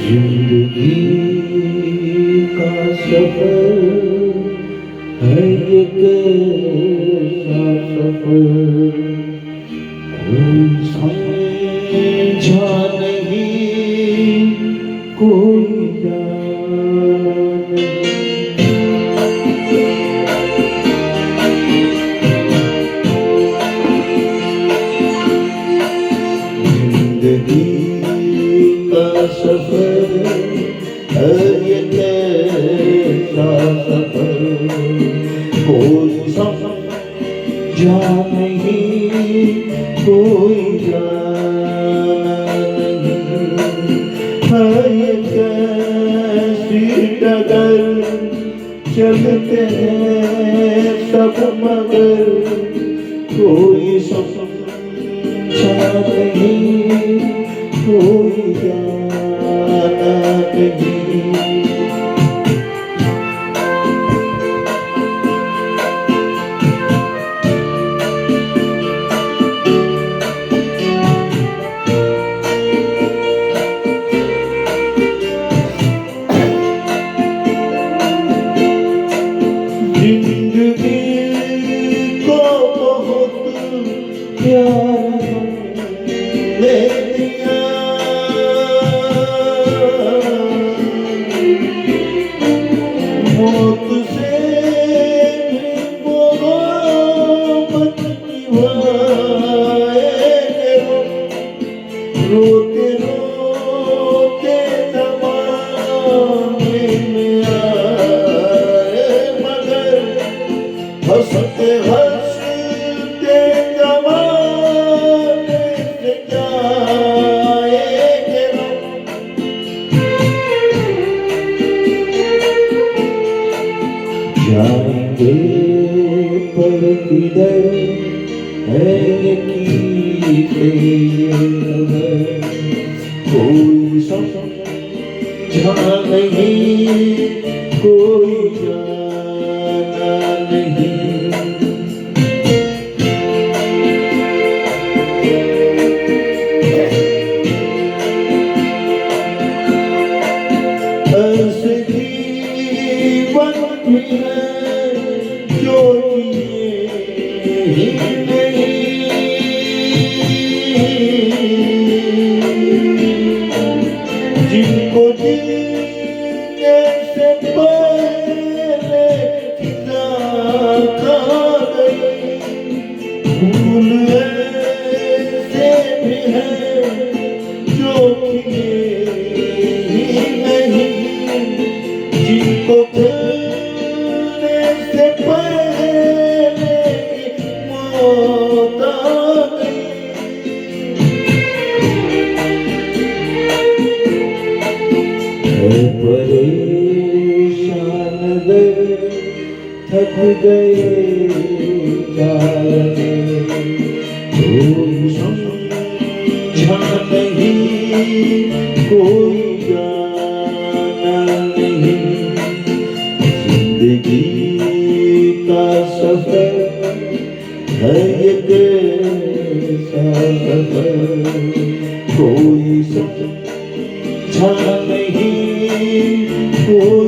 जिंदगी का सफर है ये कैसा सफर, कोई समझा नहीं, कोई जाना नहीं। जिंदगी का सफर है ये कैसा सफर, कोई समझा नहीं, कोई जाना नहीं। है ये कैसी डगर, चलते हैं सब मगर, कोई समझा नहीं, कोई जाना नहीं। जिंदगी को बहुत प्यार ले लिया, मौत से भी मोहब्बत निभाए, रोते रोते ज़माने में आए, मगर हंसते हंसते ज़माने से जाएंगे हम। जाएंगे पर किधर है ये कीते नज़र, कोई समझा नहीं, कोई जाना नहीं। ऐसे जीवन भी है जो जिए ही नहीं, जिनको जीने से पहले खिला खा गई। फूल ऐसे भी हैं जो खिले ही नहीं, जिनको खिलने से पहले मौत आ गई। है परेशान दिल, थक गए जाने, कोई समझा नहीं, कोई जाना नहीं। जिंदगी का सफर है ये कैसा सफर, कोई समझा नहीं, कोई